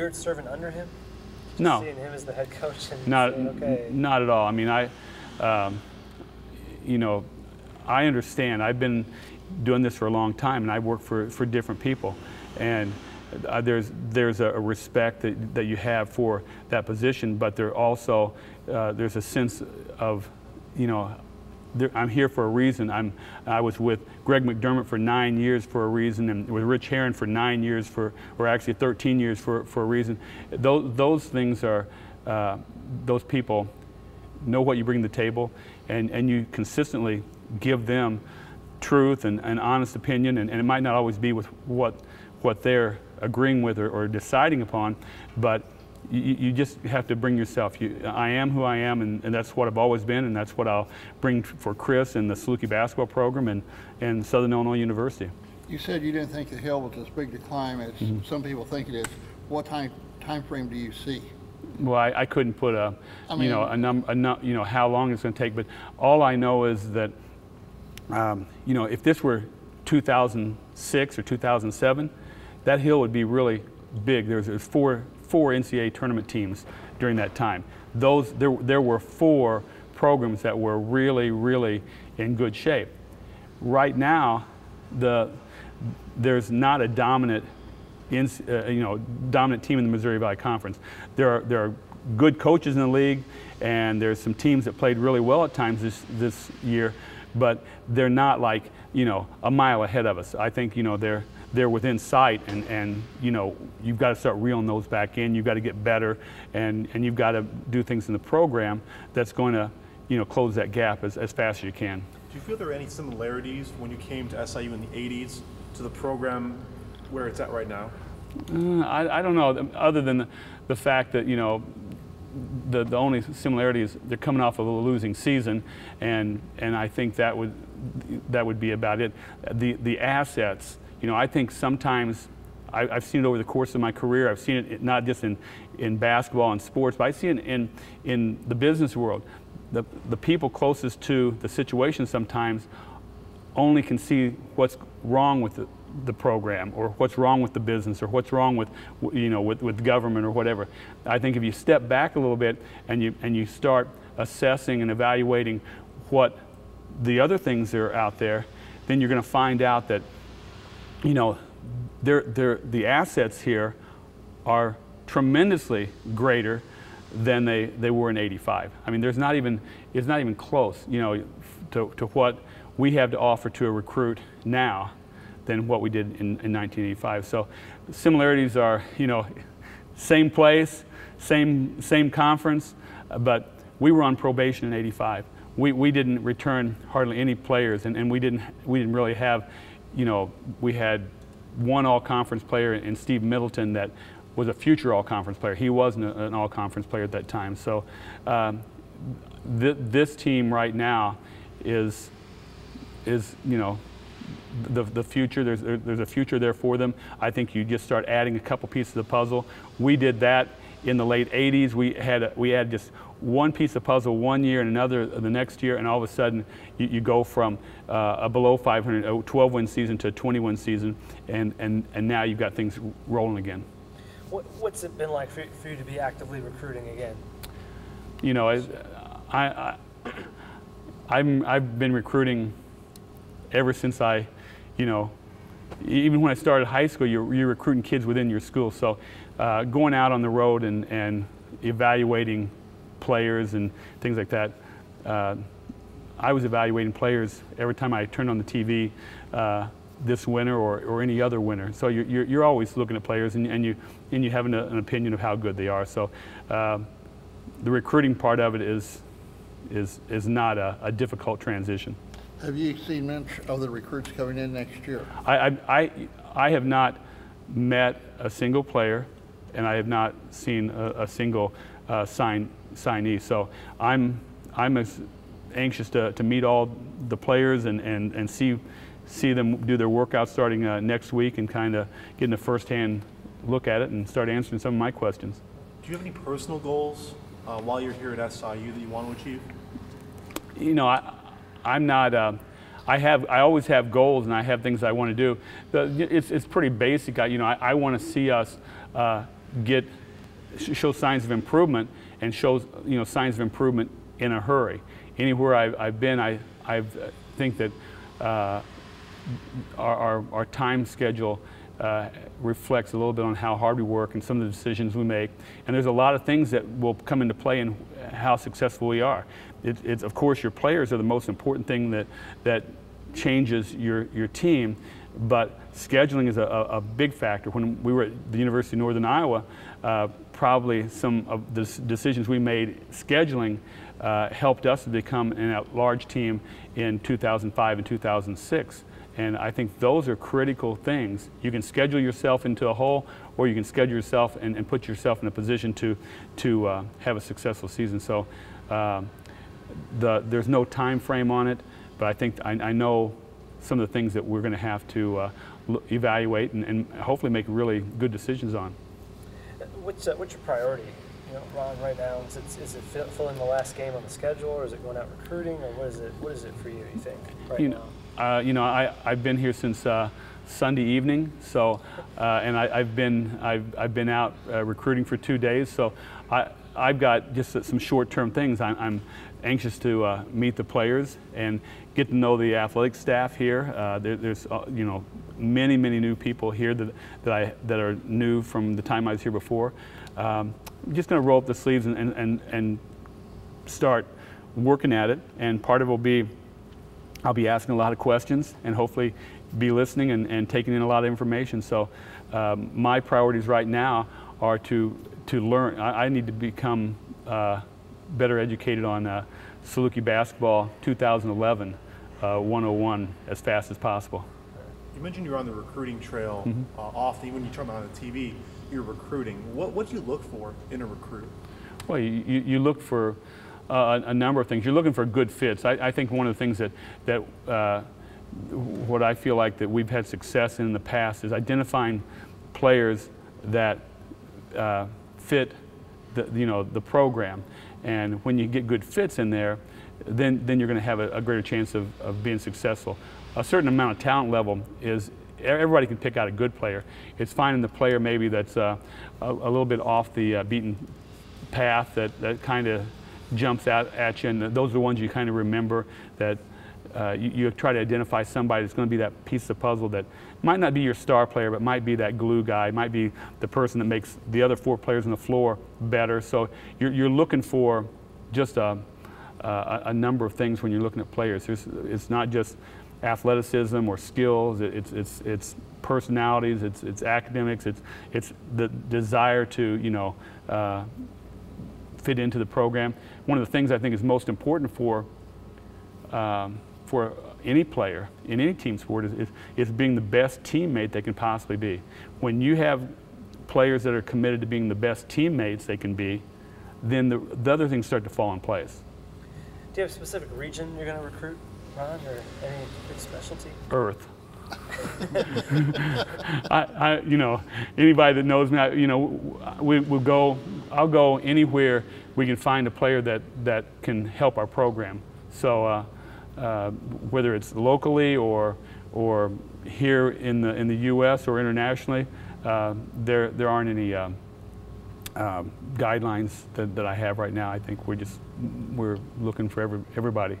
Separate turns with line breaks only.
weird serving under him? Just
No.
seeing him as the head coach and
Not,
saying, okay.
not at all. I mean, you know, I understand. I've been doing this for a long time, and I've worked for different people, and there's a respect that you have for that position, but there also there's a sense of, you know, I'm here for a reason. I was with Greg McDermott for 9 years for a reason, and with Rich Herron for 9 years or actually 13 years for a reason. Those things are, those people know what you bring to the table, and you consistently give them truth and honest opinion, and it might not always be with what they're agreeing with or deciding upon, but you just have to bring yourself. I am who I am, and that's what I've always been, and that's what I'll bring for Chris and the Saluki basketball program and Southern Illinois University.
You said you didn't think the hill was as big to climb as some people think it is. What time frame do you see?
Well, I couldn't put you know, how long it's going to take, but all I know is that you know, if this were 2006 or 2007, that hill would be really big. There's four NCAA tournament teams during that time. There were 4 programs that were really in good shape. Right now, there's not a dominant dominant team in the Missouri Valley Conference. There are good coaches in the league, and there's some teams that played really well at times this year, but they're not like, you know, a mile ahead of us. I think, you know, they're within sight, and you know, you've got to start reeling those back in. You've got to get better, and you've got to do things in the program that's going to, you know, close that gap as fast as you can.
Do you feel there are any similarities when you came to SIU in the 80s to the program where it's at right now?
I don't know, other than the fact that, you know, the only similarity is they're coming off of a losing season, and I think that would be about it. The assets, you know, I think sometimes I've seen it over the course of my career. I've seen it not just in basketball and sports, but I see it in the business world. The people closest to the situation sometimes only can see what's wrong with the program, or what's wrong with the business, or what's wrong with, you know, with government or whatever. I think if you step back a little bit and you start assessing and evaluating what the other things that are out there, then you're going to find out that, you know, the assets here are tremendously greater than they were in '85. I mean, it's not even close, you know, to what we have to offer to a recruit now than what we did in 1985. So similarities are, you know, same place, same conference, but we were on probation in '85. We didn't return hardly any players, and we didn't really have, you know, we had one all-conference player in Steve Middleton that was a future all-conference player. He wasn't an all-conference player at that time. So this team right now is, you know, the future. There's a future there for them. I think you just start adding a couple pieces of the puzzle. We did that in the late '80s. We had just one piece of puzzle one year and another the next year, and all of a sudden you go from a below 500, a 12-win season to a 20-win season, and now you've got things rolling again.
What's it been like for you to be actively recruiting again?
You know, I've been recruiting ever since you know, even when I started high school, you're recruiting kids within your school. So going out on the road and evaluating players and things like that, I was evaluating players every time I turned on the TV this winter or any other winter. So you're always looking at players, and you have an opinion of how good they are. So the recruiting part of it is not a difficult transition.
Have you seen many other recruits coming in next year?
I have not met a single player, and I have not seen a single signee. So I'm as anxious to meet all the players and see them do their workouts starting next week, and kind of getting a first-hand look at it and start answering some of my questions.
Do you have any personal goals while you're here at SIU that you want to achieve?
You know, I'm not. I always have goals, and I have things I want to do. It's pretty basic. You know, I want to see us show signs of improvement and shows signs of improvement in a hurry. Anywhere I've been, I think that our time schedule reflects a little bit on how hard we work and some of the decisions we make. And there's a lot of things that will come into play in how successful we are. It's of course, your players are the most important thing that changes your team, but scheduling is a big factor. When we were at the University of Northern Iowa, probably some of the decisions we made scheduling helped us to become an at-large team in 2005 and 2006. And I think those are critical things. You can schedule yourself into a hole, or you can schedule yourself and put yourself in a position to have a successful season. So there's no time frame on it, but I think I know some of the things that we're going to have to evaluate and hopefully make really good decisions on.
What's your priority, Ron, right now? Is it filling the last game on the schedule, or is it going out recruiting, or what is it for you think right now?
I've been here since Sunday evening, so and I've been out recruiting for 2 days, so I've got just some short-term things. I'm anxious to meet the players and get to know the athletic staff here. There's many new people here that are new from the time I was here before. I'm just going to roll up the sleeves and start working at it, and part of it will be I'll be asking a lot of questions and hopefully be listening and taking in a lot of information. So my priorities right now are to learn. I need to become better educated on Saluki basketball 2011 101 as fast as possible.
You mentioned you're on the recruiting trail often. When you turn on the TV, you're recruiting. What do you look for in a recruit?
Well, you look for a number of things. You're looking for good fits. I think one of the things that what I feel like that we've had success in the past is identifying players that fit the program. And when you get good fits in there, then you're going to have a greater chance of being successful. A certain amount of talent level is, everybody can pick out a good player. It's finding the player maybe that's a little bit off the beaten path that kind of jumps out at you, and those are the ones you kind of remember, that you try to identify somebody that's going to be that piece of the puzzle that might not be your star player, but might be that glue guy, might be the person that makes the other 4 players on the floor better. So you're looking for just a number of things when you're looking at players. It's not just athleticism or skills, it's personalities, it's academics, it's the desire to fit into the program. One of the things I think is most important for any player in any team sport is being the best teammate they can possibly be. When you have players that are committed to being the best teammates they can be, then the other things start to fall in place.
Do you have a specific region you're going to recruit, Ron, or any big specialty?
Earth. Anybody that knows me, I'll go anywhere we can find a player that can help our program. So whether it's locally or here in the U.S. or internationally, there aren't any guidelines that I have right now. I think we're looking for everybody.